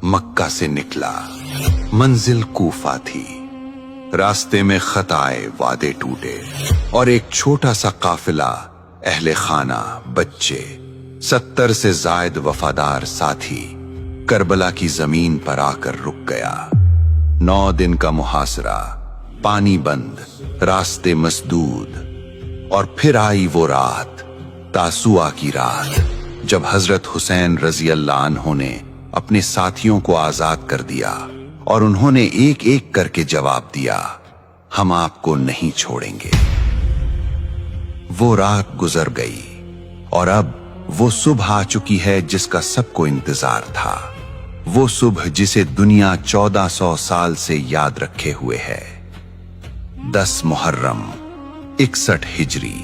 मक्का से निकला। मंजिल कूफा थी। रास्ते में खताए वादे टूटे और एक छोटा सा काफिला, अहले खाना, बच्चे, 70 से जायद वफादार साथी करबला की जमीन पर आकर रुक गया। 9 दिन का मुहासरा, पानी बंद, रास्ते मसदूद, और फिर आई वो रात, तासुआ की रात, जब हजरत हुसैन रजी अल्लाह अन्हु ने अपने साथियों को आजाद कर दिया और उन्होंने एक एक करके जवाब दिया, हम आपको नहीं छोड़ेंगे। वो रात गुजर गई और अब वो सुबह आ चुकी है जिसका सबको इंतजार था। वो सुबह जिसे दुनिया 1400 साल से याद रखे हुए है। 10 मुहर्रम 61 हिजरी।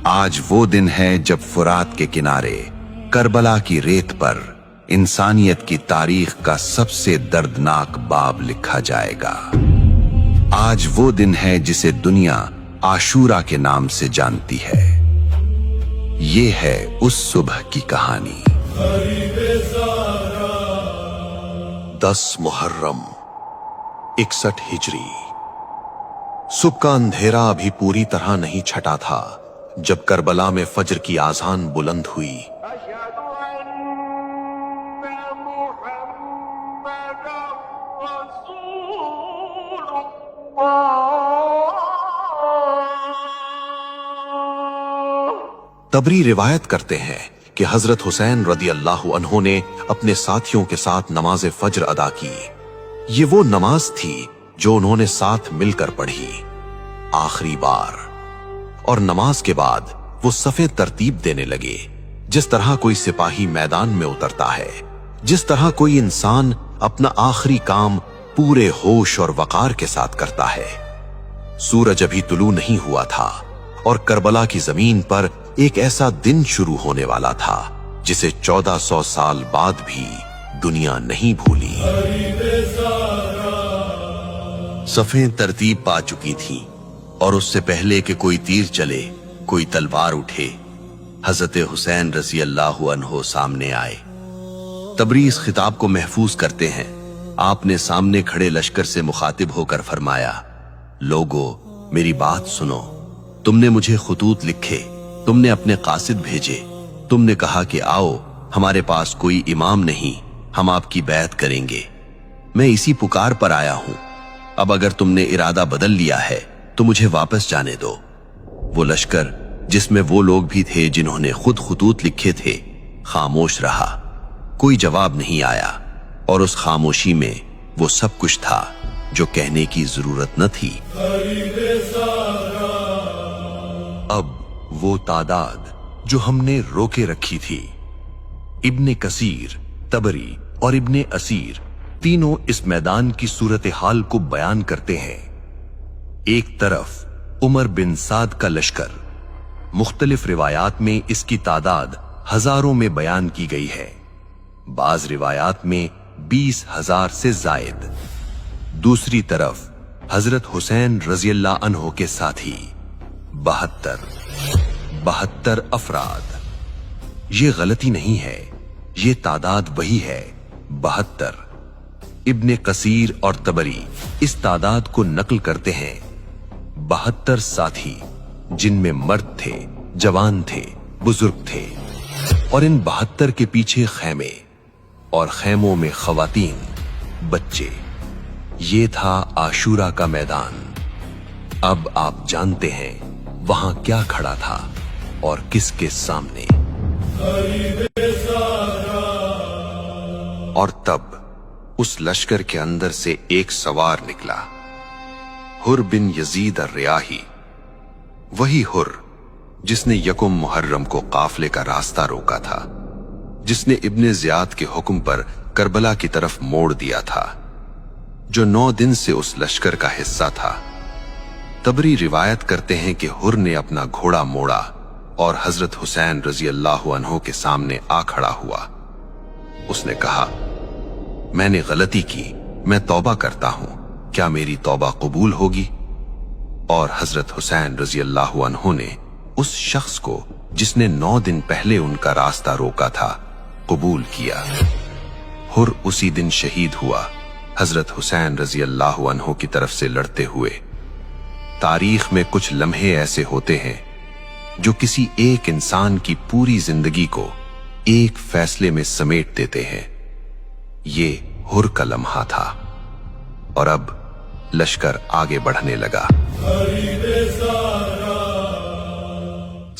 आज वो दिन है जब फुरात के किनारे करबला की रेत पर इंसानियत की तारीख का सबसे दर्दनाक बाब लिखा जाएगा। आज वो दिन है जिसे दुनिया आशूरा के नाम से जानती है। ये है उस सुबह की कहानी। 10 मुहर्रम 61 हिजरी। सुबह का अंधेरा अभी पूरी तरह नहीं छटा था जब करबला में फज्र की आजान बुलंद हुई। तबरी रिवायत करते हैं कि हजरत हुसैन रदी अल्लाह अन्हु ने अपने साथियों के साथ नमाज फज्र अदा की। ये वो नमाज थी जो उन्होंने साथ मिलकर पढ़ी आखिरी बार, और नमाज के बाद वो सफे तरतीब देने लगे जिस तरह कोई सिपाही मैदान में उतरता है, जिस तरह कोई इंसान अपना आखिरी काम पूरे होश और वकार के साथ करता है। सूरज अभी तुलू नहीं हुआ था और करबला की जमीन पर एक ऐसा दिन शुरू होने वाला था जिसे 1400 साल बाद भी दुनिया नहीं भूली। सफें तरतीब पा चुकी थीं और उससे पहले कि कोई तीर चले, कोई तलवार उठे, हजरत हुसैन रजी अल्लाह अन्हु सामने आए। तबरी इस खिताब को महफूज करते हैं। आपने सामने खड़े लश्कर से मुखातिब होकर फरमाया, लोगो मेरी बात सुनो, तुमने मुझे खुतूत लिखे, तुमने अपने कासिद भेजे, तुमने कहा कि आओ हमारे पास कोई इमाम नहीं, हम आपकी बैत करेंगे। मैं इसी पुकार पर आया हूं। अब अगर तुमने इरादा बदल लिया है तो मुझे वापस जाने दो। वो लश्कर जिसमें वो लोग भी थे जिन्होंने खुद खुतूत लिखे थे खामोश रहा। कोई जवाब नहीं आया और उस खामोशी में वो सब कुछ था जो कहने की जरूरत न थी। अब वो तादाद जो हमने रोके रखी थी, इब्ने कसीर, तबरी और इब्ने असीर तीनों इस मैदान की सूरत हाल को बयान करते हैं। एक तरफ उमर बिन साद का लश्कर, मुख्तलिफ रिवायात में इसकी तादाद हजारों में बयान की गई है, बाज रिवायात में 20,000 से जायद। दूसरी तरफ हजरत हुसैन रजी अल्लाह अन्हु के साथी 72 अफराद। ये गलती नहीं है, ये तादाद वही है 72। इब्ने कसीर और तबरी इस तादाद को नकल करते हैं। 72 साथी जिनमें मर्द थे, जवान थे, बुजुर्ग थे, और इन 72 के पीछे खैमे और खैमों में खवातीन, बच्चे। ये था आशूरा का मैदान। अब आप जानते हैं वहां क्या खड़ा था और किसके सामने। और तब उस लश्कर के अंदर से एक सवार निकला, हुर बिन यजीद अर्रियाही। वही हुर जिसने यकुम मुहर्रम को काफले का रास्ता रोका था, जिसने इब्ने ज़ियाद के हुक्म पर करबला की तरफ मोड़ दिया था, जो 9 दिन से उस लश्कर का हिस्सा था। तबरी रिवायत करते हैं कि हुर ने अपना घोड़ा मोड़ा और हजरत हुसैन रजी अल्लाह अन्हु के सामने आ खड़ा हुआ। उसने कहा, मैंने गलती की, मैं तौबा करता हूं, क्या मेरी तौबा कबूल होगी? और हजरत हुसैन रजी अल्लाह अन्हु ने उस शख्स को जिसने 9 दिन पहले उनका रास्ता रोका था कबूल किया। ہر اسی دن شہید ہوا، حضرت حسین رضی اللہ عنہ کی طرف سے لڑتے ہوئے۔ تاریخ میں کچھ لمحے ایسے ہوتے ہیں جو کسی ایک انسان کی پوری زندگی کو ایک فیصلے میں سمیٹ دیتے ہیں۔ یہ ہر کا لمحہ تھا، اور اب لشکر آگے بڑھنے لگا۔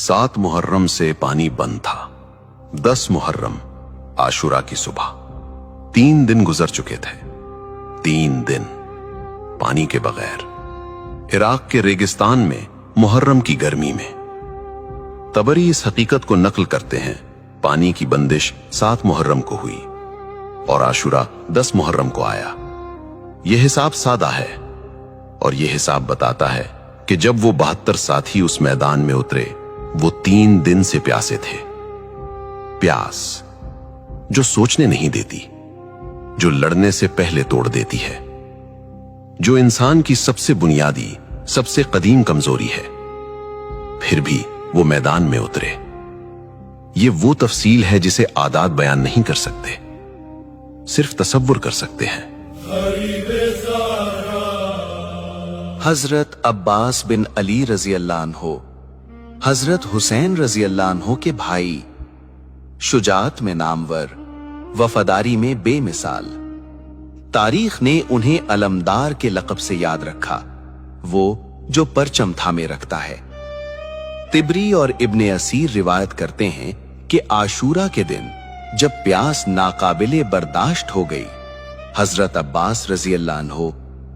7 محرم سے پانی بند تھا۔ 10 محرم عاشورہ کی صبح 3 دن گزر چکے تھے۔ 3 دن پانی کے بغیر، عراق کے ریگستان میں محرم کی گرمی میں۔ طبری اس حقیقت کو نقل کرتے ہیں، پانی کی بندش 7 محرم کو ہوئی اور عاشورہ 10 محرم کو آیا۔ یہ حساب سادہ ہے، اور یہ حساب بتاتا ہے کہ جب وہ 72 ساتھی اس میدان میں اترے، وہ 3 دن سے پیاسے تھے۔ پیاس جو سوچنے نہیں دیتی، جو لڑنے سے پہلے توڑ دیتی ہے، جو انسان کی سب سے بنیادی، سب سے قدیم کمزوری ہے۔ پھر بھی وہ میدان میں اترے۔ یہ وہ تفصیل ہے جسے اعداد بیان نہیں کر سکتے، صرف تصور کر سکتے ہیں۔ حضرت عباس بن علی رضی اللہ عنہ حضرت حسین رضی اللہ عنہ کے بھائی، شجاعت میں نامور، وفاداری میں بے مثال۔ تاریخ نے انہیں علمدار کے لقب سے یاد رکھا، وہ جو پرچم تھامے رکھتا ہے۔ طبری اور ابن اسیر روایت کرتے ہیں کہ عاشورہ کے دن جب پیاس ناقابل برداشت ہو گئی، حضرت عباس رضی اللہ عنہ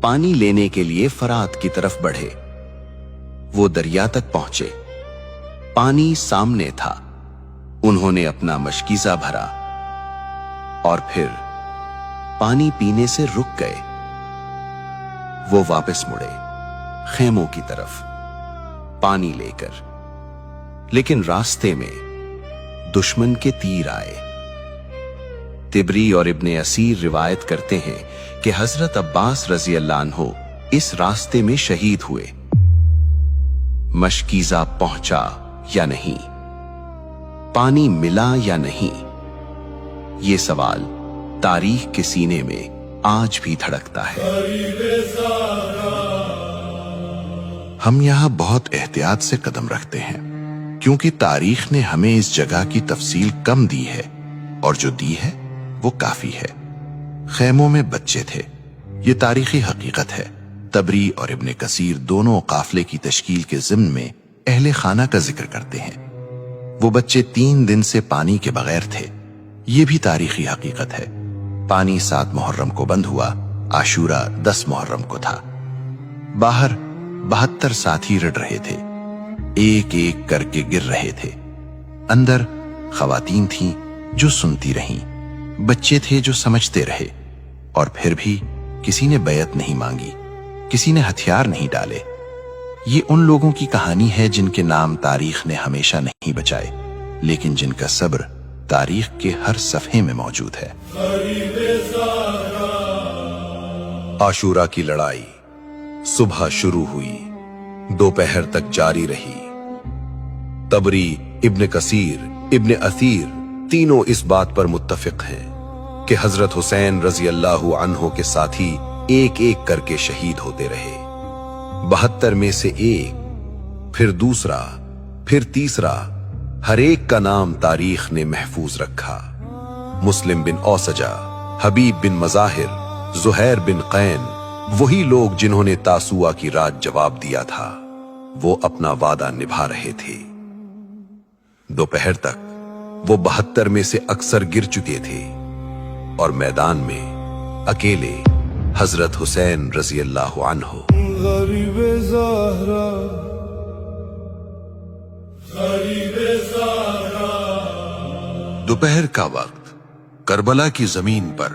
پانی لینے کے لیے فرات کی طرف بڑھے۔ وہ دریا تک پہنچے، پانی سامنے تھا۔ انہوں نے اپنا مشکیزہ بھرا اور پھر پانی پینے سے رک گئے۔ وہ واپس مڑے خیموں کی طرف پانی لے کر، لیکن راستے میں دشمن کے تیر آئے۔ طبری اور ابن اسیر روایت کرتے ہیں کہ حضرت عباس رضی اللہ عنہ اس راستے میں شہید ہوئے۔ مشکیزہ پہنچا یا نہیں، پانی ملا یا نہیں، یہ سوال تاریخ کے سینے میں آج بھی دھڑکتا ہے۔ ہم یہاں بہت احتیاط سے قدم رکھتے ہیں، کیونکہ تاریخ نے ہمیں اس جگہ کی تفصیل کم دی ہے، اور جو دی ہے وہ کافی ہے۔ خیموں میں بچے تھے، یہ تاریخی حقیقت ہے۔ طبری اور ابن کثیر دونوں قافلے کی تشکیل کے ضمن میں اہل خانہ کا ذکر کرتے ہیں۔ وہ بچے 3 دن سے پانی کے بغیر تھے، یہ بھی تاریخی حقیقت ہے۔ پانی 7 محرم کو بند ہوا، عاشورہ 10 محرم کو تھا۔ باہر 72 ساتھی رڑ رہے تھے، ایک ایک کر کے گر رہے تھے۔ اندر خواتین تھیں جو سنتی رہیں، بچے تھے جو سمجھتے رہے، اور پھر بھی کسی نے بیعت نہیں مانگی، کسی نے ہتھیار نہیں ڈالے۔ یہ ان لوگوں کی کہانی ہے جن کے نام تاریخ نے ہمیشہ نہیں بچائے، لیکن جن کا صبر تاریخ کے ہر صفحے میں موجود ہے۔ عاشورہ کی لڑائی صبح شروع ہوئی، دوپہر تک جاری رہی۔ طبری، ابن کثیر، ابن اثیر تینوں اس بات پر متفق ہیں کہ حضرت حسین رضی اللہ عنہ کے ساتھی ایک ایک کر کے شہید ہوتے رہے۔ 72 میں سے ایک، پھر دوسرا، پھر تیسرا، ہر ایک کا نام تاریخ نے محفوظ رکھا۔ مسلم بن اوسجہ، حبیب بن مظاہر، زہیر بن قین، وہی لوگ جنہوں نے تاسوعہ کی رات جواب دیا تھا، وہ اپنا وعدہ نبھا رہے تھے۔ دوپہر تک وہ 72 میں سے اکثر گر چکے تھے، اور میدان میں اکیلے حضرت حسین رضی اللہ عنہ۔ غریب زہرا، غریب زہرا۔ دوپہر کا وقت کربلا کی زمین پر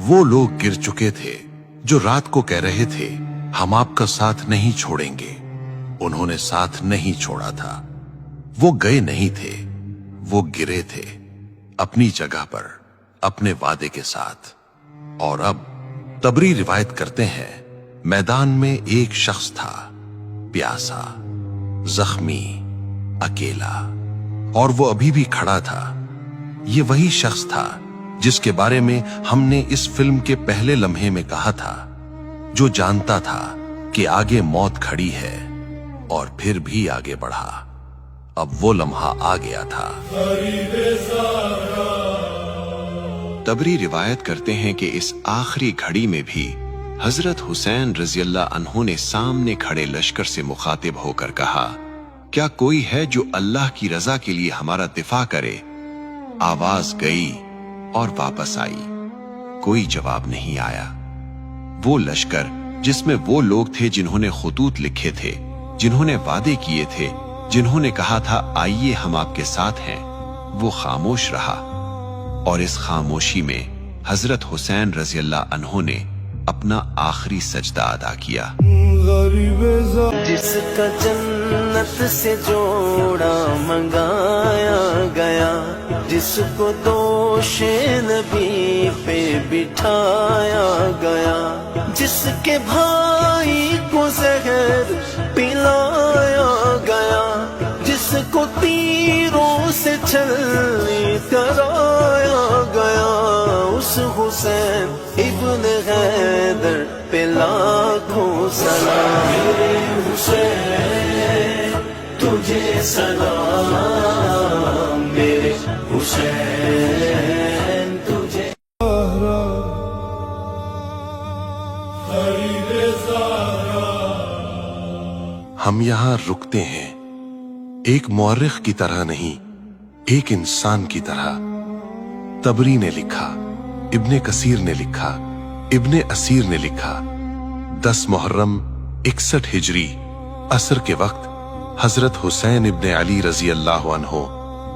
وہ لوگ گر چکے تھے جو رات کو کہہ رہے تھے ہم آپ کا ساتھ نہیں چھوڑیں گے۔ انہوں نے ساتھ نہیں چھوڑا تھا، وہ گئے نہیں تھے، وہ گرے تھے اپنی جگہ پر اپنے وعدے کے ساتھ۔ اور اب طبری روایت کرتے ہیں میدان میں ایک شخص تھا، پیاسا، زخمی، اکیلا، اور وہ ابھی بھی کھڑا تھا۔ یہ وہی شخص تھا जिसके बारे में हमने इस फिल्म के पहले लम्हे में कहा था, जो जानता था कि आगे मौत खड़ी है और फिर भी आगे बढ़ा। अब वो लम्हा आ गया था। तबरी रिवायत करते हैं कि इस आखिरी घड़ी में भी हजरत हुसैन रज़ियल्लाहु अन्हु ने सामने खड़े लश्कर से मुखातिब होकर कहा, क्या कोई है जो अल्लाह की रजा के लिए हमारा दिफा करे? आवाज गई और वापस आई, कोई जवाब नहीं आया। वो लश्कर जिसमें वो लोग थे जिन्होंने खुतूत लिखे थे, जिन्होंने वादे किए थे, जिन्होंने कहा था आइए हम आपके साथ हैं, वो खामोश रहा। और इस खामोशी में हजरत हुसैन रज़ियल्लाहु अन्हु ने अपना आखिरी सजदा अदा किया। जिसका जन्नत से जोड़ा मंगाया गया, जिसको दोषे नबी पे बिठाया गया, जिसके भाई को जहर पिलाया गया, जिसको तीरों से छलनी कराया गया, उस हुसैन इब्न हैदर पे लाखों सलाम। मेरे हुसैन तुझे सलाम, मेरे हुसैन तुझे। हम यहाँ रुकते हैं, एक मौर्रिख की तरह नहीं, एक इंसान की तरह। तबरी ने लिखा, इब्ने कसीर ने लिखा, इब्ने असीर ने लिखा, 10 मुहर्रम 61 हिजरी असर के वक्त हजरत हुसैन इब्ने अली रज़ियल्लाहु अन्हु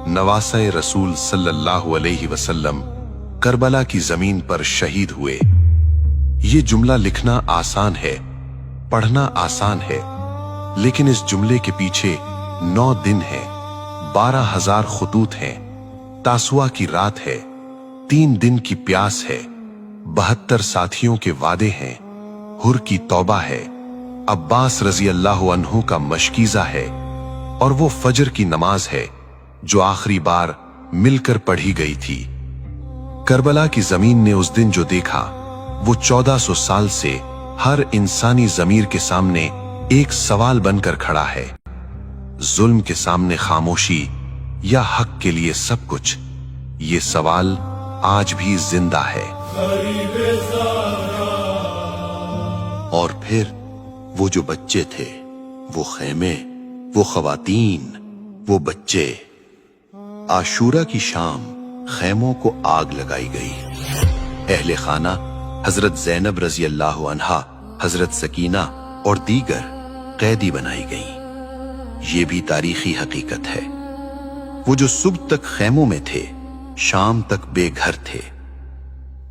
नवासे रसूल सल्लल्लाहु अलैहि वसल्लम करबला की जमीन पर शहीद हुए। ये जुमला लिखना आसान है, पढ़ना आसान है, लेकिन इस जुमले के पीछे 9 दिन हैं, 12,000 खुतूत हैं, तासुआ की रात है, 3 दिन की प्यास है, 72 साथियों के वादे हैं, हुर की तौबा है, अब्बास रज़ियल्लाहु अन्हु का मशकीज़ा है, और वो फजर की नमाज है जो आखिरी बार मिलकर पढ़ी गई थी। करबला की जमीन ने उस दिन जो देखा, वो 1400 साल से हर इंसानी जमीर के सामने एक सवाल बनकर खड़ा है। जुल्म के सामने खामोशी या हक के लिए सब कुछ, ये सवाल आज भी जिंदा है। और फिर वो जो बच्चे थे, वो खेमे, वो खवातीन, वो बच्चे। आशूरा की शाम खेमों को आग लगाई गई। अहले खाना हजरत ज़ैनब रज़ियल्लाहु अन्हा, हजरत सकीना और दीगर कैदी बनाई गईं। ये भी तारीखी हकीकत है। वो जो सुबह तक खेमों में थे, शाम तक बेघर थे।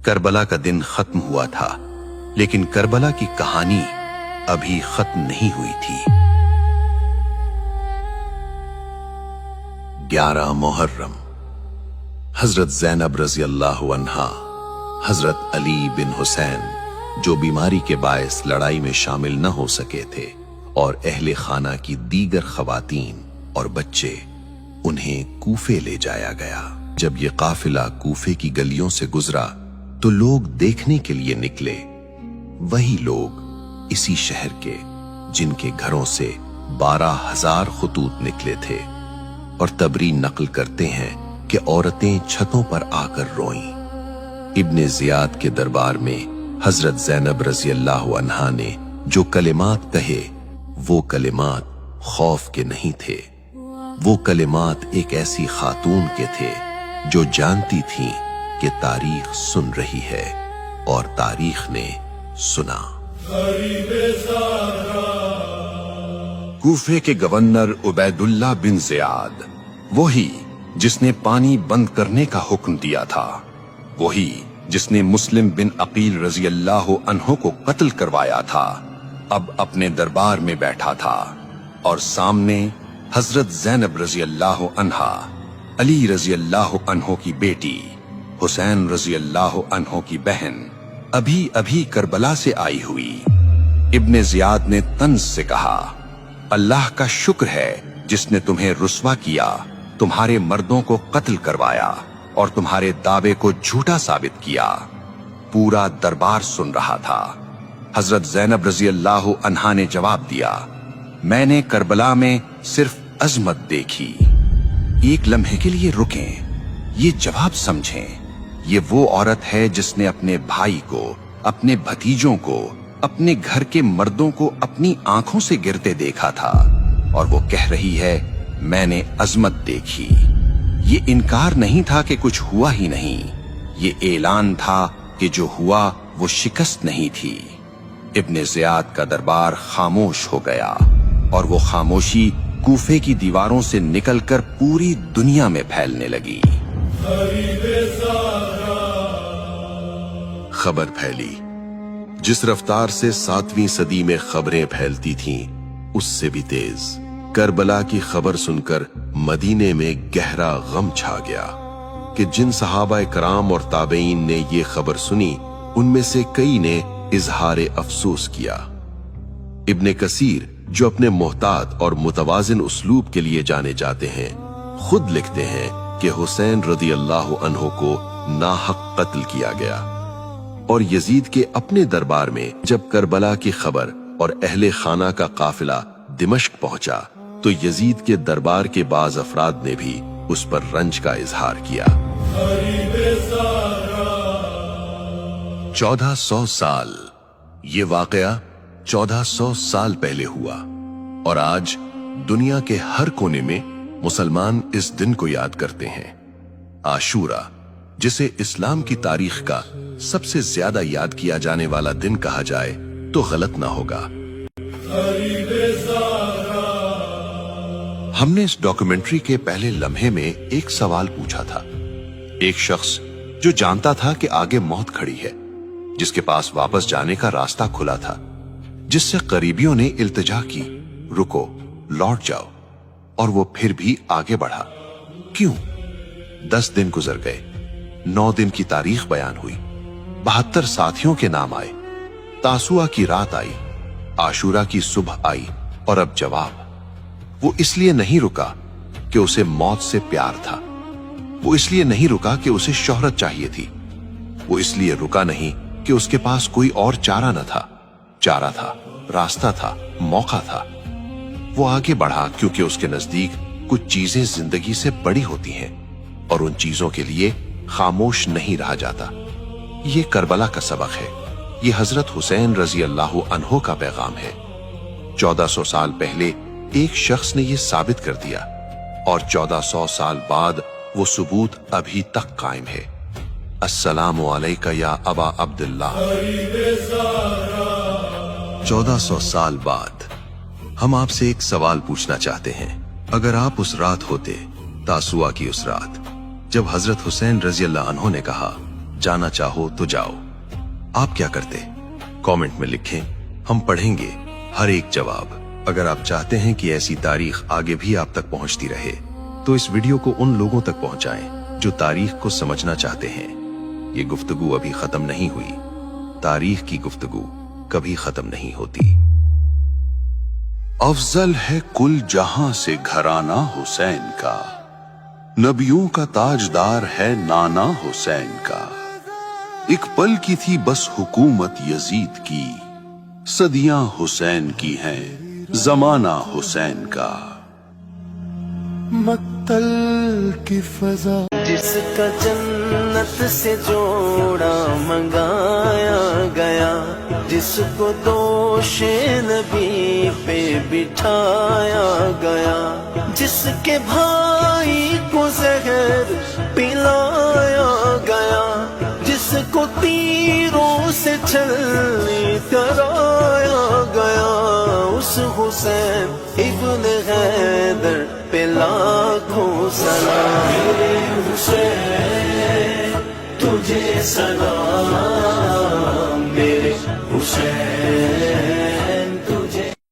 करबला का दिन खत्म हुआ था, लेकिन करबला की कहानी अभी खत्म नहीं हुई थी। 11 मुहर्रम हजरत ज़ैनब रज़ियल्लाहु अन्हा, हजरत अली बिन हुसैन जो बीमारी के बायस लड़ाई में शामिल न हो सके थे, और अहले खाना की दीगर खवातीन और बच्चे, उन्हें कूफे ले जाया गया। जब ये काफिला कूफे की गलियों से गुजरा तो लोग देखने के लिए निकले। वही लोग इसी शहर के जिनके घरों से 12,000 खुतूत निकले थे। और तबरी नकल करते हैं कि औरतें छतों पर आकर रोईं। इब्ने ज़ियाद के दरबार में हजरत ज़ैनब रज़ियल्लाहु अन्हा ने जो कलिमात कहे, वो कलिमात खौफ के नहीं थे। वो कलिमात एक ऐसी खातून के थे जो जानती थी कि तारीख सुन रही है, और तारीख ने सुना। कूफे के गवर्नर उबैदुल्लाह बिन ज़ियाद, वही जिसने पानी बंद करने का हुक्म दिया था, वही जिसने मुस्लिम बिन अकील रज़ियल्लाहु अन्हु को कत्ल करवाया था, अब अपने दरबार में बैठा था, और सामने हजरत ज़ैनब रज़ियल्लाहु अन्हा, अली रज़ियल्लाहु अन्हु की बेटी, हुसैन रज़ियल्लाहु अन्हु की बहन, अभी अभी करबला से आई हुई। इब्ने ज़ियाद ने तंज से कहा, अल्लाह का शुक्र है जिसने तुम्हें रुस्वा किया, तुम्हारे मर्दों को कत्ल करवाया, और तुम्हारे दावे को झूठा साबित किया। पूरा दरबार सुन रहा था। हजरत ज़ैनब रजी अल्लाह अन्हा ने जवाब दिया, मैंने करबला में सिर्फ अजमत देखी। एक लम्हे के लिए रुकें, ये जवाब समझें। ये वो औरत है जिसने अपने भाई को, अपने भतीजों को, अपने घर के मर्दों को अपनी आंखों से गिरते देखा था, और वो कह रही है मैंने अजमत देखी। ये इनकार नहीं था कि कुछ हुआ ही नहीं, ये ऐलान था कि जो हुआ वो शिकस्त नहीं थी। इब्ने ज़ियाद का दरबार खामोश हो गया, और वो खामोशी कूफे की दीवारों से निकलकर पूरी दुनिया में फैलने लगी। खबर फैली। जिस रफ्तार से 7वीं सदी में खबरें फैलती थीं, उससे भी तेज। करबला की खबर सुनकर मदीने में गहरा गम छा गया कि जिन सहाबा कराम और ताबईन ने ये खबर सुनी, उनमें से कई ने इजहार अफसोस किया। इब्ने कसीर, जो अपने मोहतात और मुतवाजिन उसलूब के लिए जाने जाते हैं, खुद लिखते हैं कि हुसैन रदी अल्लाह अन्हो को नाहक कत्ल किया गया। और यजीद के अपने दरबार में जब करबला की खबर और अहले खाना का काफिला दिमश्क पहुंचा, तो यजीद के दरबार के बाज अफराद ने भी उस पर रंज का इजहार किया। 1400 साल, ये वाकया 1400 साल पहले हुआ, और आज दुनिया के हर कोने में मुसलमान इस दिन को याद करते हैं। आशूरा, जिसे इस्लाम की तारीख का सबसे ज्यादा याद किया जाने वाला दिन कहा जाए तो गलत ना होगा। हमने इस डॉक्यूमेंट्री के पहले लम्हे में एक सवाल पूछा था। एक शख्स जो जानता था कि आगे मौत खड़ी है, जिसके पास वापस जाने का रास्ता खुला था, जिससे करीबियों ने इल्तिजा की, रुको, लौट जाओ, और वो फिर भी आगे बढ़ा। क्यों? 10 दिन गुजर गए, 9 दिन की तारीख बयान हुई, 72 साथियों के नाम आए, तासुआ की रात आई, आशूरा की सुबह आई, और अब जवाब। वो इसलिए नहीं रुका कि उसे मौत से प्यार था, वो इसलिए नहीं रुका कि उसे शोहरत चाहिए थी, वो इसलिए रुका नहीं कि उसके पास कोई और चारा न था। चारा था, रास्ता था, मौका था। वो आगे बढ़ा क्योंकि उसके नजदीक कुछ चीजें जिंदगी से बड़ी होती हैं, और उन चीजों के लिए खामोश नहीं रहा जाता। ये करबला का सबक है, ये हजरत हुसैन रजी अल्लाह अन्हो का पैगाम है। 1400 साल पहले एक शख्स ने ये साबित कर दिया, और 1400 साल बाद वो सबूत अभी तक कायम है। अस्सलामु अलैका या अबा अब्दुल्लाह। 1400 साल बाद हम आपसे एक सवाल पूछना चाहते हैं। अगर आप उस रात होते, तासुआ की उस रात, जब हजरत हुसैन रजी अल्लाह अन्हो ने कहा जाना चाहो तो जाओ, आप क्या करते? कमेंट में लिखें, हम पढ़ेंगे हर एक जवाब। अगर आप चाहते हैं कि ऐसी तारीख आगे भी आप तक पहुंचती रहे, तो इस वीडियो को उन लोगों तक पहुंचाएं जो तारीख को समझना चाहते हैं। ये गुफ्तगू अभी खत्म नहीं हुई, तारीख की गुफ्तगू कभी खत्म नहीं होती। अफजल है कुल जहां से घराना हुसैन का, नबियों का ताजदार है नाना हुसैन का। एक पल की थी बस हुकूमत यजीद की, सदियां हुसैन की हैं, जमाना हुसैन का। मक्तल की फजा, जिसका जन्नत से जोड़ा मंगाया गया, जिसको दोषे नबी पे बिठाया गया, जिसके भाई को जहर पिलाया गया, जिसको तीरों से छलनी कराया गया, उस हुसैन इब्न हैदर पे लाखों सलाम। हुसैन तुझे सलाम।